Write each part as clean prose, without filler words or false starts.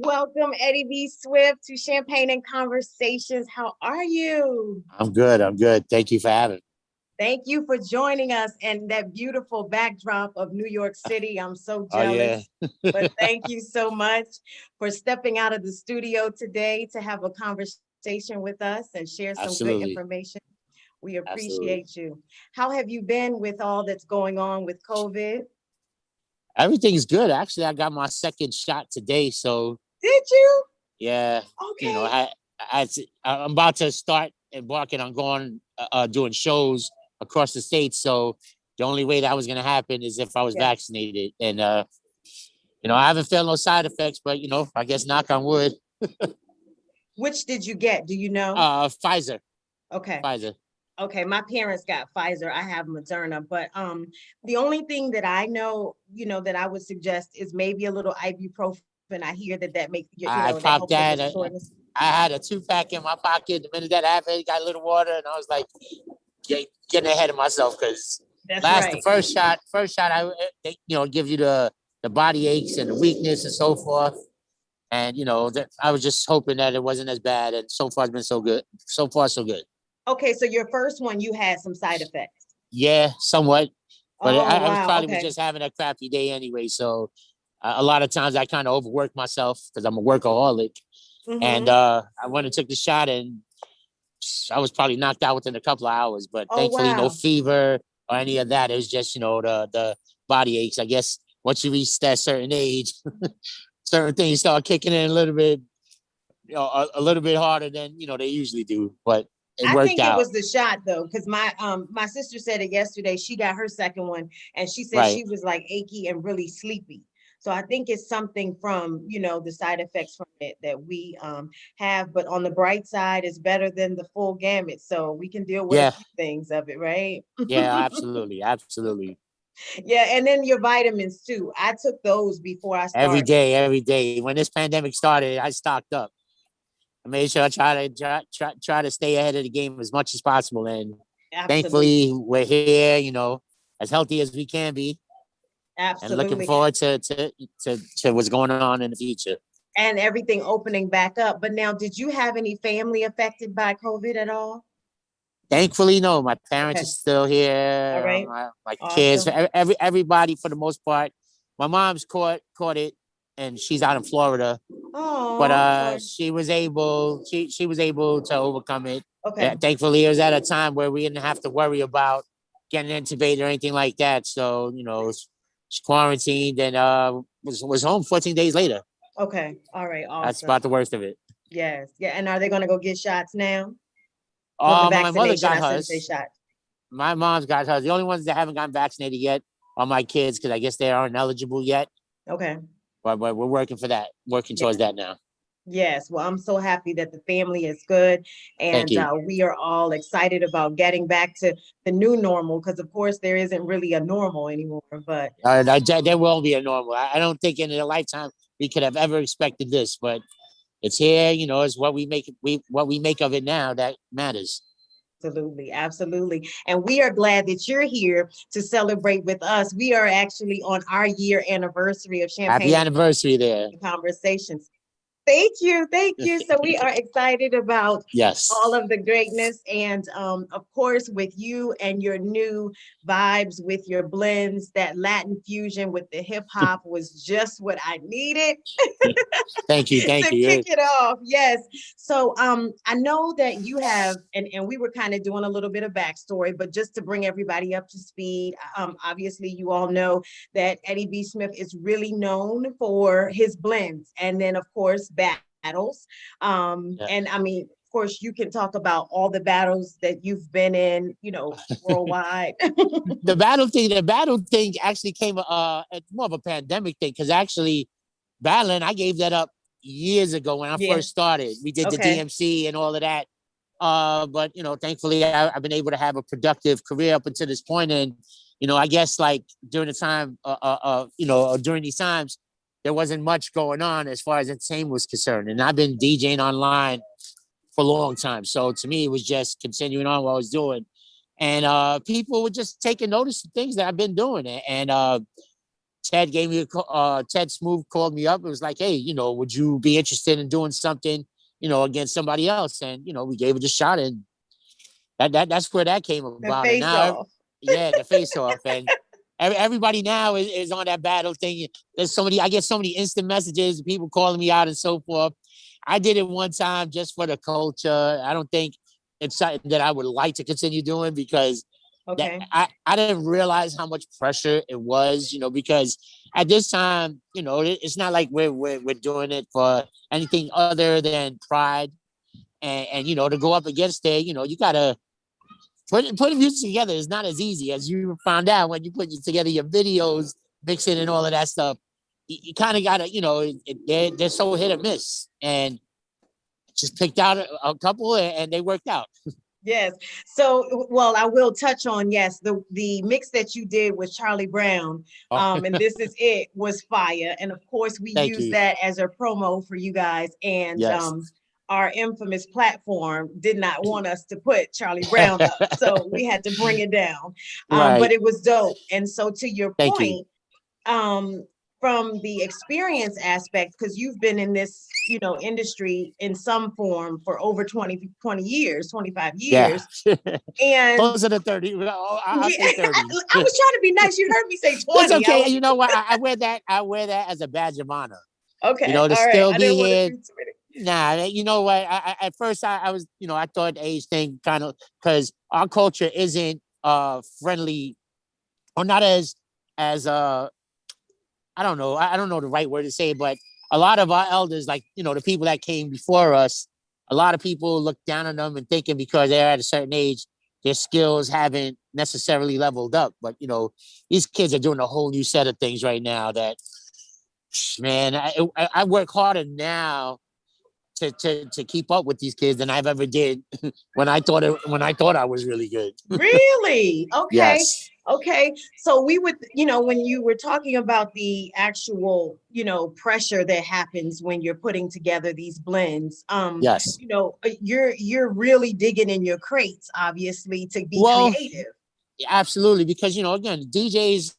Welcome, Eddie B. Swift, to Champagne and Conversations. How are you? I'm good. I'm good. Thank you for having me. Thank you for joining us and that beautiful backdrop of New York City. I'm so Oh yeah, jealous, but thank you so much for stepping out of the studio today to have a conversation with us and share some good absolutely, information. We absolutely. appreciate you. How have you been with all that's going on with COVID? Everything's good. Actually, I got my second shot today, so Did you? yeah, you know, Okay. I'm about to start embarking on going doing shows across the state. So the only way that was gonna happen is if I was Yes. vaccinated, and I haven't felt no side effects, but I guess knock on wood. Which did you get? Do you know? Pfizer, Okay. Pfizer. Okay, my parents got Pfizer. I have Moderna, but the only thing that I know, that I would suggest is maybe a little ibuprofen. I hear that makes I that helps popped with the that. soreness. I had a 2 pack in my pocket. The minute that happened, got a little water, and I was like, getting ahead of myself because That's last the right. first shot, they, give you the body aches and the weakness and so forth. And I was just hoping that it wasn't as bad. And so far, it's been so good. So far, so good. Okay, so your first one, you had some side effects. Yeah, somewhat. But Oh, I was wow. probably was Okay. just having a crappy day anyway. So a lot of times I kind of overwork myself because I'm a workaholic. And Mm-hmm. I went and took the shot, and I was probably knocked out within a couple of hours. But Oh, thankfully, no wow. fever or any of that. It was just the body aches. I guess once you reach that certain age, certain things start kicking in a little bit, a little bit harder than they usually do. But it I worked think it out. was the shot though, because my sister said it yesterday. She got her second one, and she said Right. she was like achy and really sleepy. So I think it's something from the side effects from it that we have. But on the bright side, it's better than the full gamut. So we can deal with a Yeah. few things of it, right? Yeah. Absolutely. Absolutely. Yeah, and then your vitamins too. I took those before I Every started. day. Every day. When this pandemic started, I stocked up. I made sure I try to stay ahead of the game as much as possible. And thankfully, Absolutely, we're here. As healthy as we can be, and looking absolutely. forward to what's going on in the future. And everything opening back up. But now, did you have any family affected by COVID at all? Thankfully, no. My parents are Okay. still All here. right. My kids, Awesome. everybody for the most part. My mom's caught it, and she's out in Florida. But Oh, I'm sorry. she was able to overcome it. Okay. Thankfully, it was at a time where we didn't have to worry about getting intubated or anything like that. So she quarantined and was home 14 days later. Okay. All right. That's Awesome. about the worst of it. Yes. Yeah. And are they going to go get shots now? Well, the My mother vaccination. got I shouldn't say hers. shot. My mom's got hers. The only ones that haven't gotten vaccinated yet are my kids because I guess they aren't eligible yet. Okay. But we're working for that, working Yeah. towards that now. Yes. Well, I'm so happy that the family is good. Thank And you. we are all excited about getting back to the new normal because, of course, there isn't really a normal anymore. But There will be a normal. I don't think in a lifetime we could have ever expected this, but it's here. It's what we make of it now that matters. absolutely, absolutely. And we are glad that you're here to celebrate with us. We are actually on our year anniversary of Happy Champagne anniversary there. and Conversations. Thank you. Thank you. So we are excited about all Yes. of the greatness and of course with you and your new vibes with your blends, that Latin fusion with the hip hop was just what I needed Thank you. Thank to you. kick it off. Yes. So I know that you have, and we were kind of doing a little bit of backstory, but just to bring everybody up to speed, obviously you all know that Eddie B. Smith is really known for his blends and then of course battles. Yeah. And I mean, of course, you can talk about all the battles that you've been in, worldwide. The battle thing actually came it's more of a pandemic thing because actually battling I gave that up years ago when I Yeah. first started. We did the Okay. DMC and all of that. But thankfully I've been able to have a productive career up until this point, and I guess like during the time, during these times, there wasn't much going on as far as entertainment was concerned, and I've been DJing online for a long time. So to me, it was just continuing on what I was doing, and people were just taking notice of things that I've been doing, and Ted gave me Ted Smooth called me up. It was like, hey, would you be interested in doing something, against somebody else? And we gave it a shot, and that's where that came The about. And face now, off. yeah, the face off, and everybody now is on that battle thing. I get so many instant messages, people calling me out and so forth. I did it one time just for the culture. I don't think it's something that I would like to continue doing because that Okay. I didn't realize how much pressure it was, because at this time, it's not like we're doing it for anything other than pride. And to go up against it, you gotta putting music together is not as easy as you found out when you put together your videos, mixing and all of that stuff. You kind of gotta, they're so hit or miss, and just picked out a couple and they worked out. Yes. So, well, I will touch on, yes, the mix that you did with Charlie Brown, Oh, and This Is It was fire. And of course, we thank used you. that as a promo for you guys. And Yes. our infamous platform did not want us to put Charlie Brown up. So we had to bring it down. Right. But it was dope. And so to your Thank you. point, from the experience aspect, because you've been in this, industry in some form for over 20 years, 25 Yeah. years. And Closer to 30. I'll yeah, say 30. I was trying to be nice. You heard me say 20. It's okay. Was, You know what? I wear that. I wear that as a badge of honor. okay. To All right. still I be didn't want to here. do too many. Nah, you know what? At first I was, I thought the age thing kind of, because our culture isn't friendly, or not as I don't know. I don't know the right word to say, but a lot of our elders, like, the people that came before us, a lot of people look down on them and thinking because they're at a certain age, their skills haven't necessarily leveled up. But, these kids are doing a whole new set of things right now that, man, I work harder now to keep up with these kids than I've ever did when I thought I was really good. Really? Okay. Yes. Okay. So we would, when you were talking about the actual, pressure that happens when you're putting together these blends, Yes. you're really digging in your crates, obviously, to be creative. Absolutely, because again, DJs,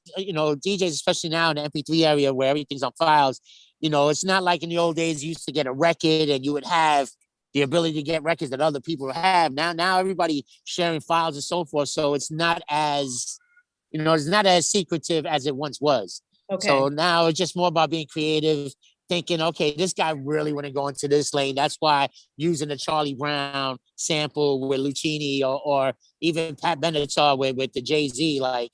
especially now in the MP3 area where everything's on files, it's not like in the old days you used to get a record and you would have the ability to get records that other people have. Now everybody sharing files and so forth, so it's not as secretive as it once was. Okay. So now it's just more about being creative, thinking, okay, this guy really want to go into this lane. That's why using the Charlie Brown sample with Lucchini or even Pat Benatar with the Jay-Z, like,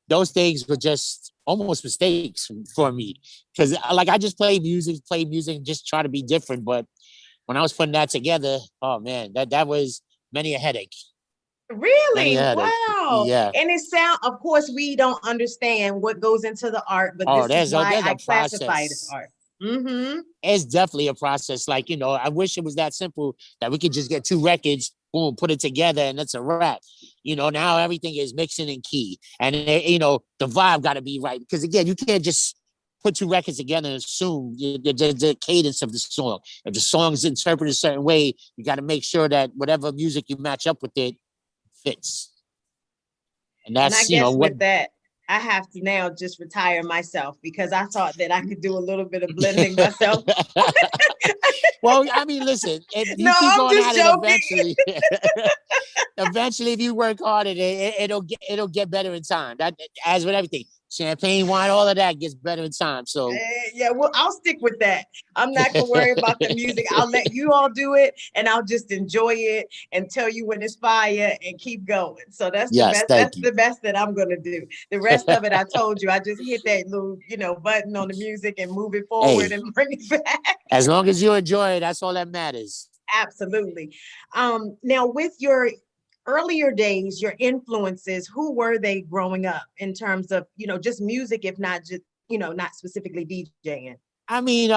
those things were just almost mistakes for me. Because I just play music, just try to be different. But when I was putting that together, oh man, that was many a headache. Really? Wow. Yeah. And of course, we don't understand what goes into the art, but this is why I classify it as art. Mm-hmm. It's definitely a process. Like, I wish it was that simple that we could just get 2 records, boom, put it together, and it's a wrap. Now everything is mixing and key. And, the vibe got to be right. Because, again, you can't just put 2 records together and assume the cadence of the song. If the song is interpreted a certain way, you got to make sure that whatever music you match up with it fits. And that's, I guess with that, I have to now just retire myself because I thought that I could do a little bit of blending myself. Well, I mean, listen, if you keep going at it eventually, if you work hard at it, it'll get better in time. That, as with everything, champagne, wine, all of that gets better in time. So yeah, well, I'll stick with that. I'm not gonna worry about the music. I'll let you all do it, and I'll just enjoy it and tell you when it's fire and keep going. So that's the best. That's the best that I'm gonna do. The rest of it, I told you, I just hit that little, button on the music and move it forward and bring it back. As long as you enjoy it, that's all that matters. Absolutely. Now with your earlier days, your influences, who were they growing up in terms of, just music, if not just, not specifically DJing? I mean,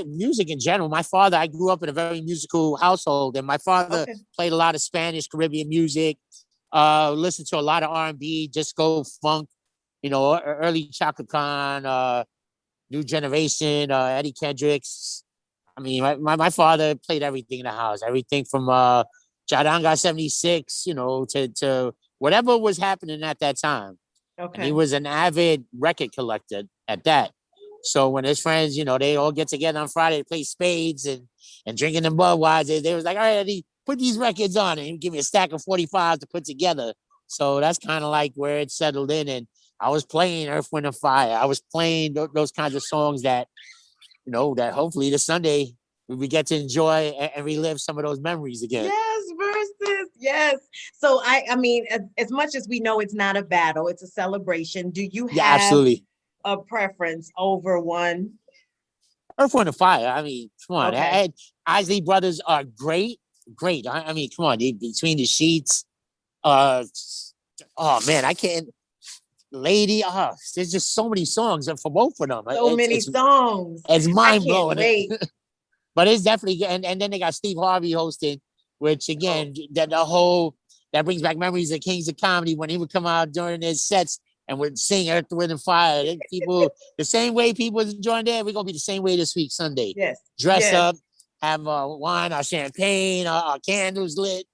music in general. My father, I grew up in a very musical household, and my father played a lot of Spanish, Caribbean music, listened to a lot of R&B, disco, funk, early Chaka Khan, New Generation, Eddie Kendricks. I mean, my father played everything in the house, everything from Charanga 76, to whatever was happening at that time. and he Okay. was an avid record collector at that. So when his friends, they all get together on Friday to play spades and drinking them Budweiser, they was like, all right, Eddie, put these records on, and he would give me a stack of 45s to put together. So that's kind of like where it settled in, and I was playing Earth, Wind, and Fire. I was playing those kinds of songs that that hopefully this Sunday we get to enjoy and relive some of those memories again. Yes, versus yes. So I mean, as much as we know it's not a battle, it's a celebration. Do you Yeah, have absolutely. a preference over one? Earth, Wind, and Fire. I mean, come on. Okay. Isley Brothers are great. Great. I mean, come on. Between the sheets. Uh, oh man, I can't. Lady, there's just so many songs for both of them. So many songs. It's I mind can't blowing. wait. But it's definitely and then they got Steve Harvey hosting, which Oh, again that brings back memories of Kings of Comedy when he would come out during his sets and would sing Earth, Wind, and Fire. And people the same way people was enjoying that, we're gonna be the same way this week Sunday. yes. Dress Yes. up, have wine or champagne or candles lit,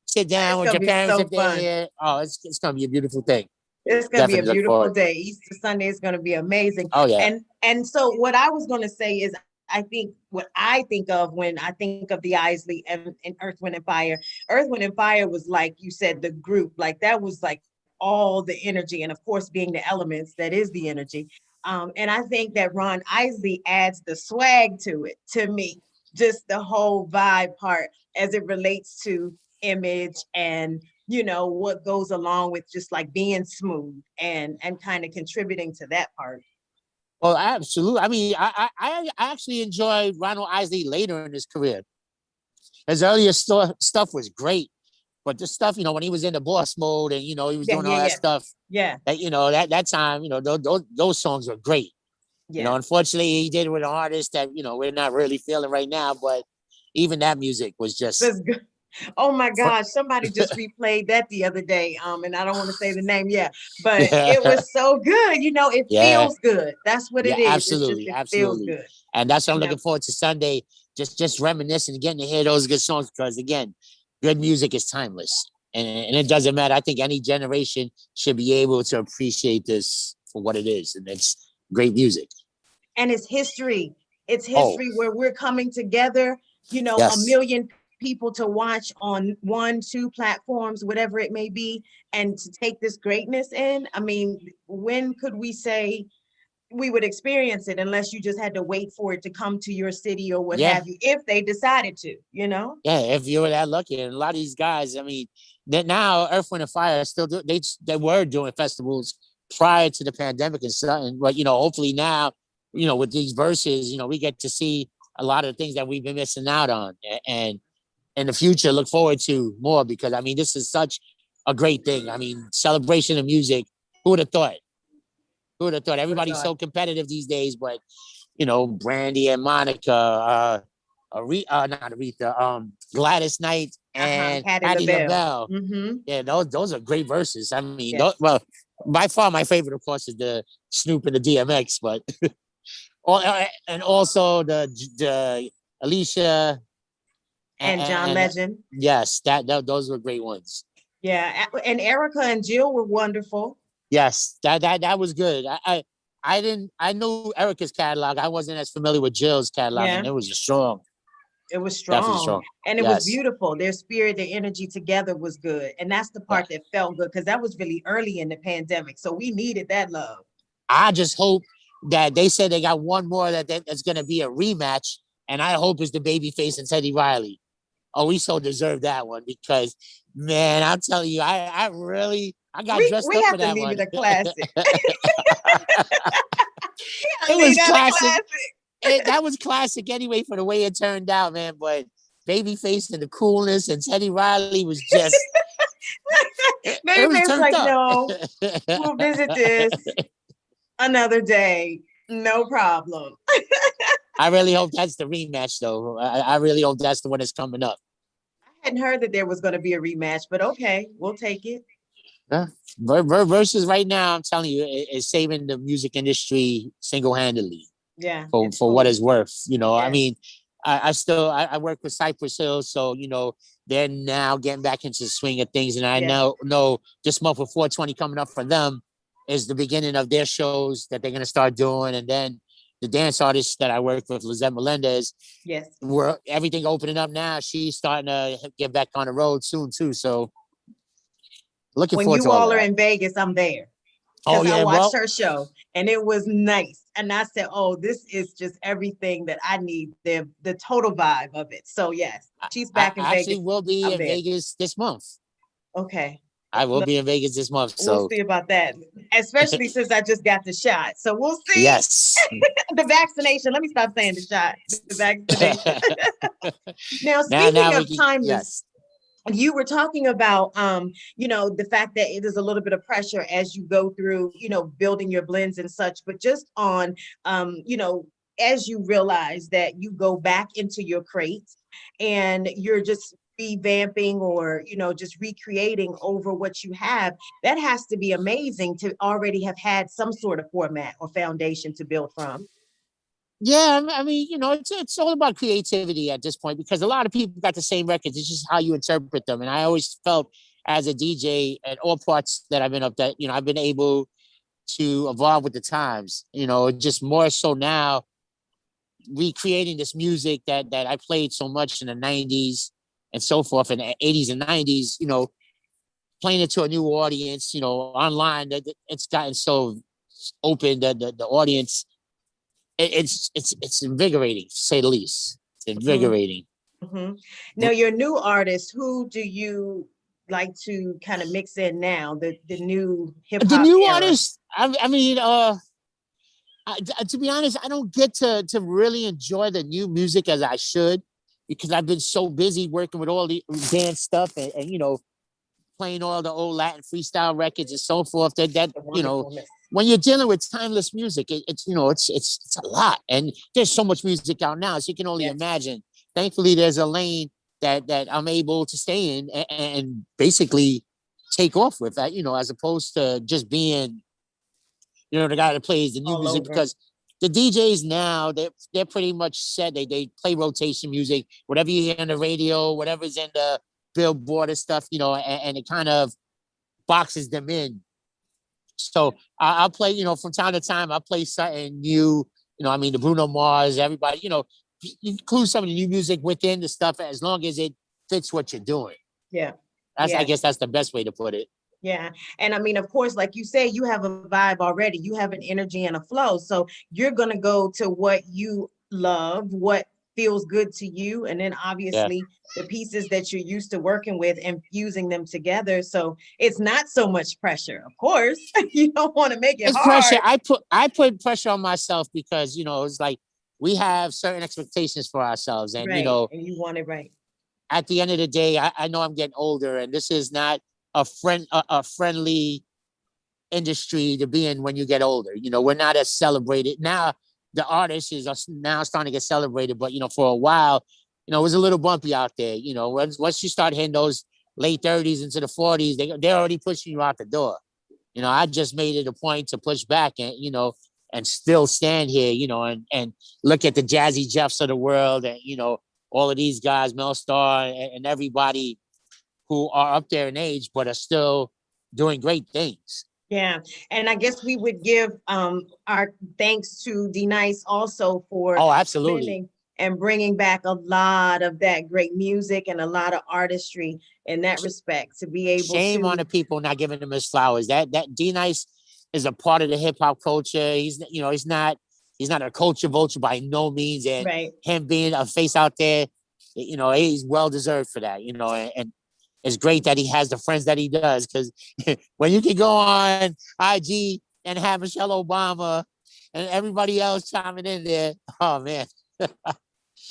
sit down It's with gonna your be parents so if they're fun. here. Oh, it's gonna be a beautiful thing. It's gonna be a Definitely look beautiful forward. day. Easter Sunday is gonna be amazing. Oh yeah. And so what I was gonna say is I think what I think of when I think of the Isley and Earth, Wind, and Fire. Earth, Wind, and Fire was like you said, the group, like that was like all the energy, and of course being the elements, that is the energy. And I think that Ron Isley adds the swag to it, to me, just the whole vibe part as it relates to image and what goes along with just like being smooth and kind of contributing to that part. Well, absolutely. I mean, I actually enjoyed Ronald Isley later in his career. His earlier stuff was great, but the stuff, when he was in the boss mode and he was Yeah, doing yeah, all that yeah, stuff, yeah, that time, those songs were great. yeah. Unfortunately, he did it with an artist that we're not really feeling right now, but even that music was just. That's good. Oh my gosh, somebody just replayed that the other day. And I don't want to say the name yet, but Yeah, it was so good. It yeah, feels good. That's what yeah, it is. It's just absolutely, it feels absolutely, good. and that's what I'm Yeah. looking forward to Sunday. Just reminiscing, getting to hear those good songs because again, good music is timeless, and it doesn't matter. I think any generation should be able to appreciate this for what it is, and it's great music. And it's history. It's Oh, history where we're coming together, a yes. million people to watch on one, two platforms, whatever it may be, and to take this greatness in. I mean, when could we say we would experience it unless you just had to wait for it to come to your city or what Yeah, have you, if they decided to? yeah, if you were that lucky, and a lot of these guys, I mean, that now Earth, Wind, and Fire still do. They were doing festivals prior to the pandemic and stuff, but hopefully now, with these verses, we get to see a lot of the things that we've been missing out on, and in the future, look forward to more because I mean, this is such a great thing. I mean, celebration of music. Who would have thought? Who would have thought? Would have Everybody's thought. so competitive these days, but Brandy and Monica, not Aretha, Gladys Knight and Patti Patti LaBelle. LaBelle. Mm-hmm. Yeah, those are great verses. I mean, Yes. well, by far my favorite, of course, is the Snoop and the DMX, but and also the Alicia And John and Legend. yes, those were great ones. Yeah. And Erica and Jill were wonderful. Yes, that was good. I knew Erica's catalog. I wasn't as familiar with Jill's catalog, Yeah. and it was strong. It was Definitely strong. strong. And it was Yes. beautiful. Their spirit, their energy together was good. And that's the Yeah. part that felt good because that was really early in the pandemic. So we needed that love. I just hope that they said they got one more that's going to be a rematch, and I hope it's the Babyface and Teddy Riley. Oh, we so deserve that one because, man, I'm telling you, I got dressed We up have for to that leave one. it a classic. It Leave was that a classic. classic. That was classic anyway for the way it turned out, man. But Babyface and the coolness and Teddy Riley was just it was Babyface was turned like, up. no, we'll visit this another day. No problem. I really hope that's the rematch, though. I really hope that's the one that's coming up. I hadn't heard that there was going to be a rematch, but okay, we'll take it. Yeah. Versus right now, I'm telling you, is saving the music industry single handedly Yeah, for it's what cool. it's worth. I Yes. mean, I work with Cypress Hill, so they're now getting back into the swing of things, and I Yes. know this month with 420 coming up for them. is the beginning of their shows that they're gonna start doing, and then the dance artist that I work with, Lizette Melendez, Yes. where everything opening up now. She's starting to get back on the road soon too. So looking When forward to you all all of are that. in Vegas, I'm there Oh because I yeah, watched well, her show and it was nice. And I said, oh, this is just everything that I need, the total vibe of it. So yes, she's I back in actually Vegas. will be I'm in there. Vegas this month. Okay. I will be in Vegas this month. We'll So see about that, especially since I just got the shot. So we'll see. yes. The vaccination. Let me stop saying the shot. The vaccination. Now, Now speaking we of can, timeless, yes. you were talking about the fact that it is a little bit of pressure as you go through, building your blends and such, but just on as you realize that you go back into your crates and you're just revamping or just recreating over what you have, that has to be amazing to already have had some sort of format or foundation to build from. Yeah, I mean, it's all about creativity at this point because a lot of people got the same records. It's just how you interpret them. And I always felt as a DJ at all parts that I've been up that, I've been able to evolve with the times, just more so now recreating this music that I played so much in the 90s and so forth, in the 80s and 90s, playing it to a new audience, online, that it's gotten so open that the audience, it's invigorating, to say the least. It's Mhm, invigorating. mhm. Now, your new artist, who do you like to kind of mix in now, the new hip The hop new era? artist, I mean, to be honest, I don't get to really enjoy the new music as I should because I've been so busy working with all the dance stuff and playing all the old Latin freestyle records and so forth. That The wonderfulness. when you're dealing with timeless music, it's a lot, and there's so much music out now, so you can only Yes. imagine. Thankfully, there's a lane that I'm able to stay in and basically take off with that, as opposed to just being, the guy that plays the new All music over. because the DJs now they're pretty much set. They play rotation music, whatever you hear on the radio, whatever's in the billboard and stuff, and it kind of boxes them in. So I'll play, from time to time, I'll play something new. I mean, the Bruno Mars, everybody, you include some of the new music within the stuff as long as it fits what you're doing. Yeah. I Yeah. guess that's the best way to put it. Yeah. And I mean, of course, like you say, you have a vibe already. You have an energy and a flow. So you're going to go to what you love, what feels good to you. And then Yeah. obviously the pieces that you're used to working with and fusing them together. So it's not so much pressure. Of course, you don't want to make it It's pressure. hard. I put pressure on myself because, it's like we have certain expectations for ourselves. And, Right. And you want it right. at the end of the day, I know I'm getting older and this is not a friendly industry to be in when you get older. We're not as celebrated now. The artists is now starting to get celebrated, but for a while, it was a little bumpy out there. Once you start hitting those late 30s into the 40s, they're already pushing you out the door. I just made it a point to push back and and still stand here, and look at the Jazzy Jeffs of the world, and all of these guys, Mel Star, and everybody who are up there in age but are still doing great things. Yeah, and I guess we would give our thanks to D Nice also for Oh, absolutely. spinning and bringing back a lot of that great music and a lot of artistry in that respect to be able Shame on to. the people not giving him his flowers. That D Nice is a part of the hip hop culture. He's not a culture vulture by no means, and Right. him being a face out there, he's well deserved for that. And it's great that he has the friends that he does because when you can go on IG and have Michelle Obama and everybody else chiming in there, oh man,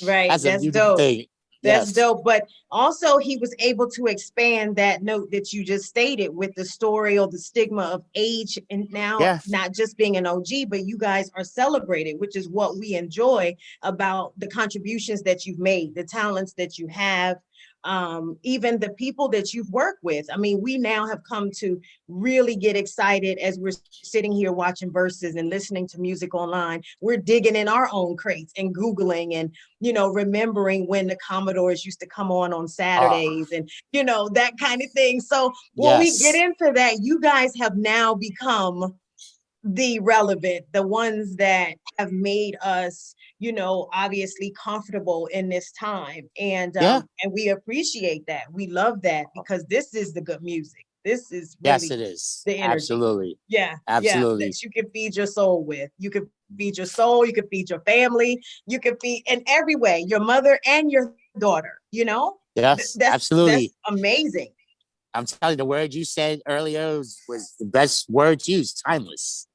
Right, that's a that's beautiful dope. thing. That's Yes. dope. But also, he was able to expand that note that you just stated with the story or the stigma of age. And now, Yeah. not just being an OG, but you guys are celebrated, which is what we enjoy about the contributions that you've made, the talents that you have, even the people that you've worked with. I mean, we now have come to really get excited as we're sitting here watching verses and listening to music online. We're digging in our own crates and Googling and remembering when the Commodores used to come on Oh, Saturdays and, that kind of thing. So when we get yes. into that, you guys have now become the relevant, the ones that have made us, obviously comfortable in this time. Yeah. And we appreciate that. We love that because this is the good music. This is Yes, really it is. the energy. Absolutely. Yeah, yeah, Absolutely. that you can feed your soul with. You can feed your soul, you can feed your family, you can feed in every way, your mother and your daughter, Yes, That's absolutely. amazing. I'm telling you, the word you said earlier was the best word used, timeless.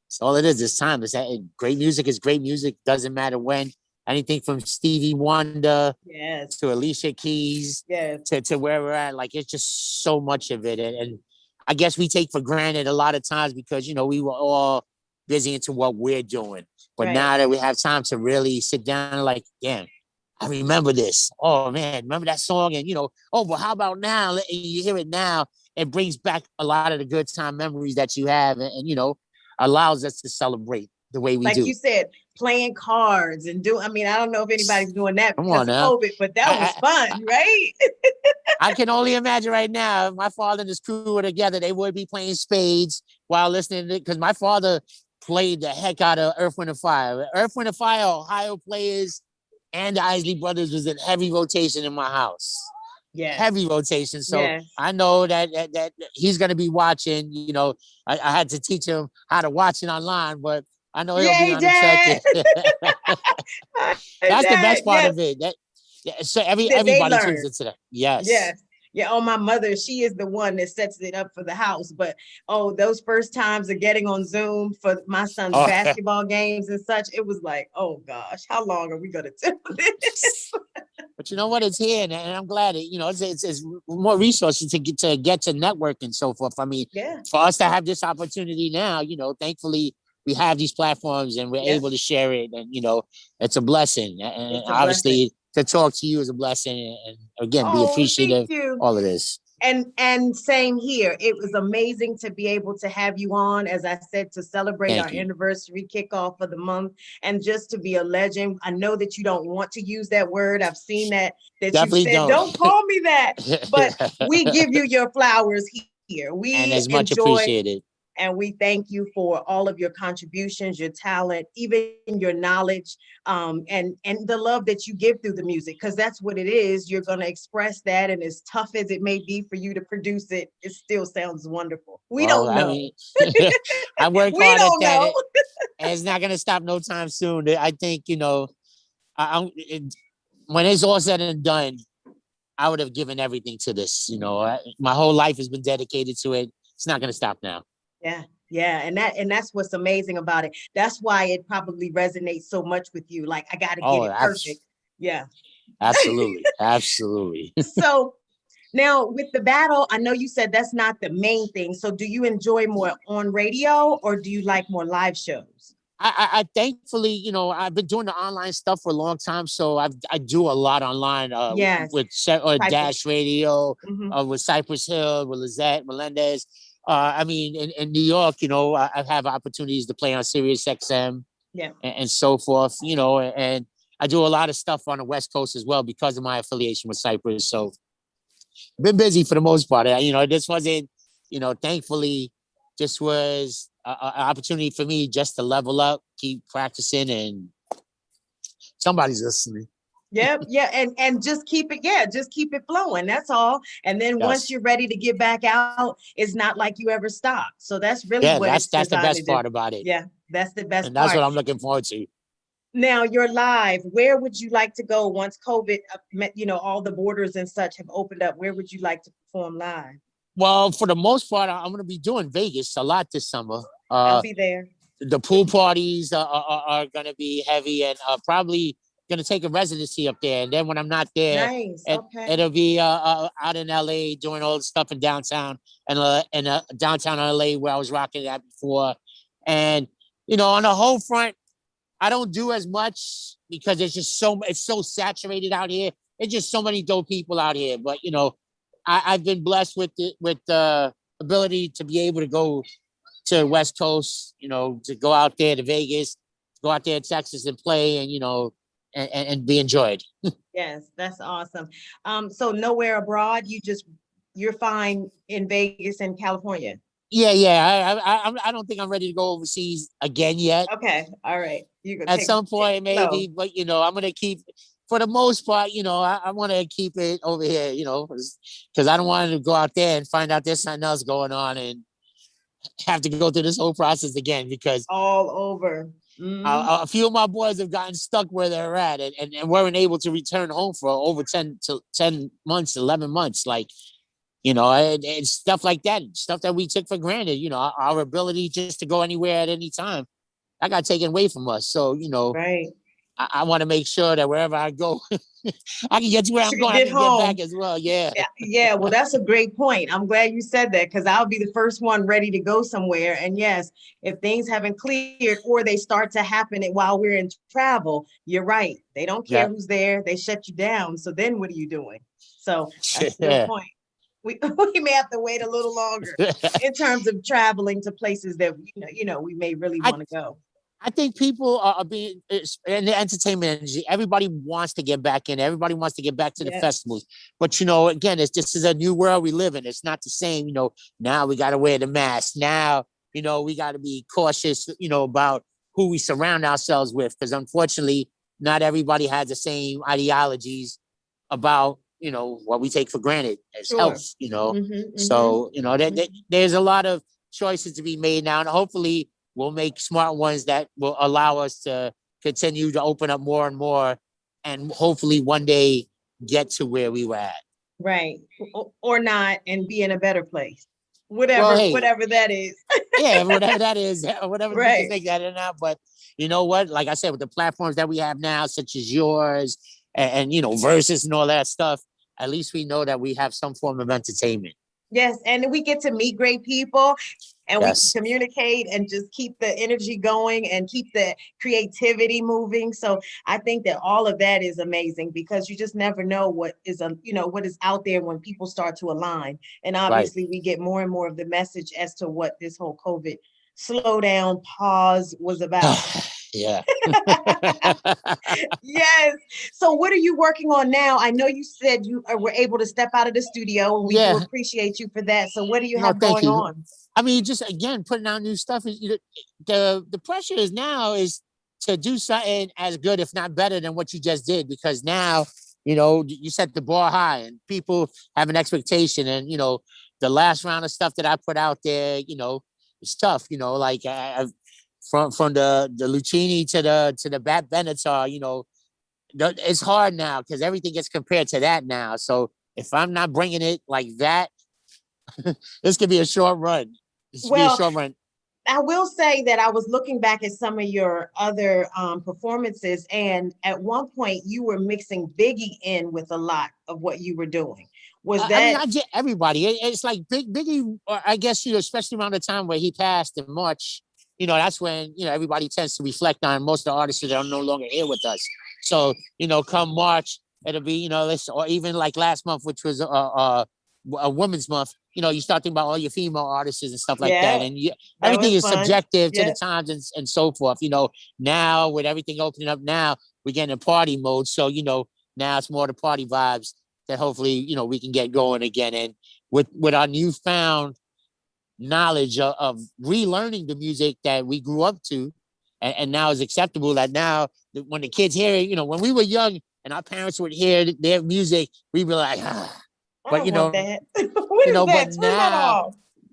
That's all it is. It's timeless. Great music is great music. Doesn't matter when. Anything from Stevie Wonder Yes, to Alicia Keys yes, to where we're at. Like it's just so much of it. And I guess we take for granted a lot of times because, we were all busy into what we're doing. But right. now that we have time to really sit down and like, damn, I remember this. Oh man, remember that song? And oh, well, how about now? And you hear it now, it brings back a lot of the good time memories that you have and allows us to celebrate the way we Like you do. said, playing cards and I mean, I don't know if anybody's doing that Come on because of now. COVID, but that was I, fun, right? I can only imagine right now if my father and his crew were together, they would be playing spades while listening to it. Because my father played the heck out of Earth, Wind, and Fire. Earth, Wind, and Fire, Ohio players, and the Isley Brothers was in heavy rotation in my house. Yes, Heavy rotation. So yes. I know that he's going to be watching. I had to teach him how to watch it online, but I know he'll be Yay, on the track. Dad! Hi, That's the Dad. best part Yes, of it. So that they everybody tunes learn. into that. Yes. Yes. Yeah. Oh, my mother, she is the one that sets it up for the house. But those first times of getting on Zoom for my son's Oh, basketball games and such, it was like, oh gosh, how long are we gonna do this? but you know what? It's here, and I'm glad it. It's more resources to get to network and so forth. I mean, Yeah. for us to have this opportunity now, thankfully we have these platforms and we're Yes. able to share it, and it's a blessing. And It's a blessing. obviously, to talk to you is a blessing, and again, be Oh, thank appreciative. you. All of this. And same here. It was amazing to be able to have you on, as I said, to celebrate our Thank you. anniversary kickoff of the month, and just to be a legend. I know that you don't want to use that word. I've seen that you've Definitely said, don't. don't call me that, but we give you your flowers here. And We as much enjoy. appreciated. And we thank you for all of your contributions, your talent, even your knowledge, and the love that you give through the music, because that's what it is. You're going to express that, and as tough as it may be for you to produce it, it still sounds wonderful. We Well, don't I know. mean, I work We hard at don't that. know. And it's not going to stop no time soon. I think, when it's all said and done, I would have given everything to this. My whole life has been dedicated to it. It's not going to stop now. Yeah, yeah, and that's what's amazing about it. That's why it probably resonates so much with you. Like, I got to get Oh, it perfect. Yeah. absolutely. Absolutely. So now with the battle, I know you said that's not the main thing. So do you enjoy more on radio or do you like more live shows? I thankfully, I've been doing the online stuff for a long time. So I do a lot online Yes, with Cypress. Dash Radio, Hmm. with Cypress Hill, with Lizette Melendez. I mean, in New York, I have opportunities to play on Sirius XM Yeah. and so forth, and I do a lot of stuff on the West Coast as well because of my affiliation with Cypress. So been busy for the most part. This wasn't, thankfully, just was an opportunity for me just to level up, keep practicing, and somebody's listening. Yep, yeah, and just keep it, yeah, just keep it flowing. That's all. And then once Yes. you're ready to get back out, it's not like you ever stopped. So that's really Yeah, what that's it's that's the designed to best do. part about it. Yeah, that's the best And that's part. what I'm looking forward to. Now you're live. Where would you like to go once COVID, all the borders and such have opened up? Where would you like to perform live? Well, for the most part, I'm going to be doing Vegas a lot this summer. I'll be there. The pool parties are going to be heavy, and probably going to take a residency up there. And then when I'm not there, Nice. it, Okay. it'll be out in LA doing all the stuff in downtown and downtown LA where I was rocking that before. And on the whole front, I don't do as much because it's so saturated out here. It's just so many dope people out here. But I've been blessed with the ability to be able to go to West Coast, to go out there to Vegas, go out there to Texas and play and be enjoyed. Yes, that's awesome. So nowhere abroad, you're fine in Vegas and California. I don't think I'm ready to go overseas again yet. Okay, all right. You're gonna At some take point, it slow. maybe, but I'm gonna keep, for the most part, I want to keep it over here, because I don't want to go out there and find out there's something else going on and have to go through this whole process again. Because All over. a few of my boys have gotten stuck where they're at, and weren't able to return home for over 10 months, 11 months. Like, and stuff like that, stuff that we took for granted, our ability just to go anywhere at any time, that got taken away from us. So, Right. I want to make sure that wherever I go, I can get to where I'm You could going. I get can get home. back as well. Yeah. Yeah, yeah, well, that's a great point. I'm glad you said that because I'll be the first one ready to go somewhere. And yes, if things haven't cleared or they start to happen while we're in travel, you're right. They don't care Yeah. who's there. They shut you down. So then what are you doing? So that's a good Yeah. point. We, we may have to wait a little longer in terms of traveling to places that we may really I want to go. I think people are being in the entertainment industry. Everybody wants to get back in. Everybody wants to get back to the Yeah, festivals. But again, this is a new world we live in. It's not the same. Now we got to wear the mask. Now we got to be cautious. About who we surround ourselves with, because unfortunately, not everybody has the same ideologies about what we take for granted as sure. health. Mm-hmm, So there's a lot of choices to be made now, and hopefully we'll make smart ones that will allow us to continue to open up more and more, and hopefully one day get to where we were at. right. Or not and be in a better place. Well, Whatever, hey, whatever that is. yeah, whatever that is, whatever we can Right. make that in now. But you know what? Like I said, with the platforms that we have now, such as yours and versus and all that stuff, at least we know that we have some form of entertainment. Yes, and we get to meet great people and we can Yes. communicate and just keep the energy going and keep the creativity moving. So I think that all of that is amazing because you just never know what is what is out there when people start to align. And Right. obviously we get more and more of the message as to what this whole COVID slowdown pause was about. Yeah. Yes. So what are you working on now? I know you said you were able to step out of the studio and we do Yeah. appreciate you for that. So what do you No, have thank going you. on? I mean, just again, putting out new stuff is the pressure is now is to do something as good, if not better, than what you just did. Because now, you set the bar high and people have an expectation. And the last round of stuff that I put out there, it's tough. Like from the Lucchini to the Bat Benatar, it's hard now because everything gets compared to that now. So if I'm not bringing it like that, this could be a short run. This could be a Well, short run. I will say that I was looking back at some of your other performances, and at one point you were mixing Biggie in with a lot of what you were doing. Was I mean, that I get everybody. It's like Biggie. I guess especially around the time where he passed in March. That's when everybody tends to reflect on most of the artists that are no longer here with us. So come March, it'll be or even like last month, which was a women's month. You start thinking about all your female artists and stuff like that, yeah, and that everything was is fun. subjective to the Yeah. times and so forth. Now with everything opening up, now we're getting in party mode. So now it's more the party vibes that hopefully we can get going again. And with our newfound knowledge of relearning the music that we grew up to, and now is acceptable, that now when the kids hear it, when we were young and our parents would hear their music, we'd be like, ah. I But don't want that. What is but that? Turn that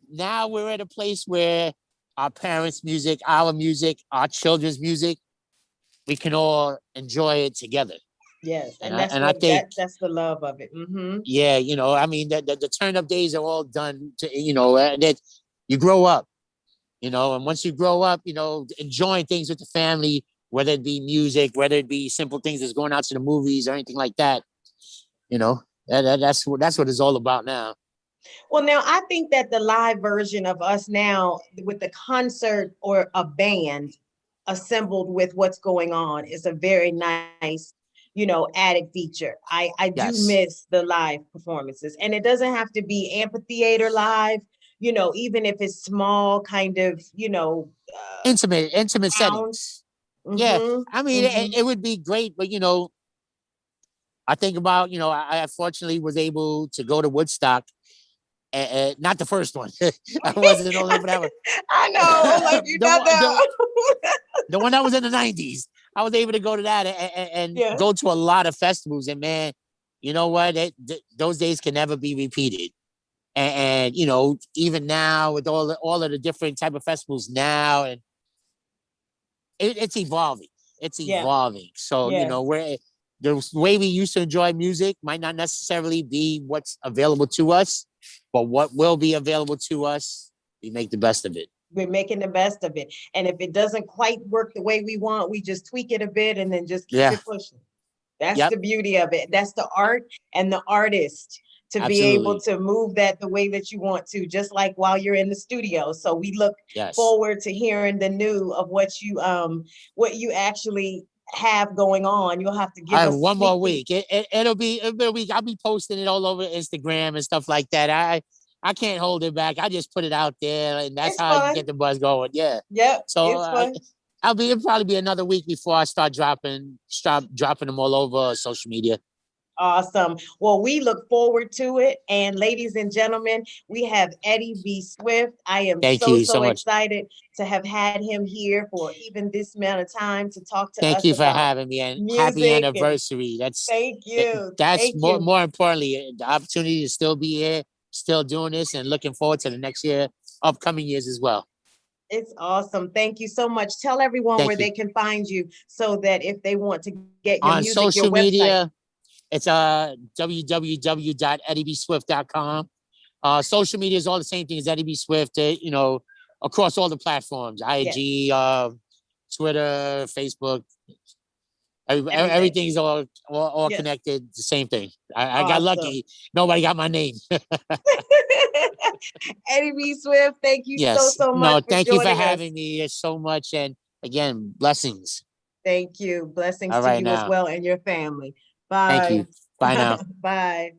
now off. we're at a place where our parents' music, our music, our children's music, we can all enjoy it together. Yes, And and I that's and I what think, that's the love of it. Hmm. yeah, I mean, the turn up days are all done. That you grow up, and once you grow up, enjoying things with the family, whether it be music, whether it be simple things that's going out to the movies or anything like that, that's what it's all about now. Well, now I think that the live version of us now with the concert or a band assembled with what's going on is a very nice, added feature. I do Yes, miss the live performances, and it doesn't have to be amphitheater live. Even if it's small, kind of, intimate sound. settings. Yeah, Mm-hmm. I mean, Mm-hmm. it would be great, but I think about, I fortunately was able to go to Woodstock Not the first one. I wasn't old enough for that one. I know, like you The got one- that. the one that was in the 90s. I was able to go to that and Yeah. go to a lot of festivals. And man, you know what? Those days can never be repeated. And you know, even now with all of the different type of festivals now, and it's evolving. It's Yeah. evolving. So you Yeah. know, the way we used to enjoy music might not necessarily be what's available to us, but what will be available to us, we make the best of it. We're making the best of it. And if it doesn't quite work the way we want, we just tweak it a bit and then just keep Yeah. it pushing. That's Yep. the beauty of it. That's the art and the artist to be able Absolutely. to move that the way that you want to, just like while you're in the studio. So we look Yes. forward to hearing the new of what you actually have going on. You'll have to give All right, us a one more sneak peek. week. It'll be a week. I'll be posting it all over Instagram and stuff like that. I can't hold it back. I just put it out there, and that's It's how I fun. get the buzz going. Yeah. Yep, So it's fun. it'll probably be another week before I start dropping them all over social media. Awesome. Well, we look forward to it. And ladies and gentlemen, we have Eddie B. Swift. I am Thank so, you so so much. excited to have had him here for even this amount of time to talk to Thank us you for about having me, and happy music. And anniversary. thank you. That's Thank you. more importantly, the opportunity to still be here, still doing this, and looking forward to the next year, upcoming years as well. It's awesome. Thank you so much. Tell everyone Thank where you. they can find you so that if they want to get your On music, your social website. media, it's www.eddiebswift.com. Social media is all the same thing as Eddie B. Swift, you know, across all the platforms, IG, Twitter, Facebook. Everything. Everything's all Yes. connected. The same thing. I got Awesome. lucky. Nobody got my name. Eddie B. Swift, thank you so, Yes. so much No, for thank you for joining us. having me so much. And again, blessings. Thank you. Blessings All to right you as now. well and your family. Thank Bye. you. Bye now. Bye.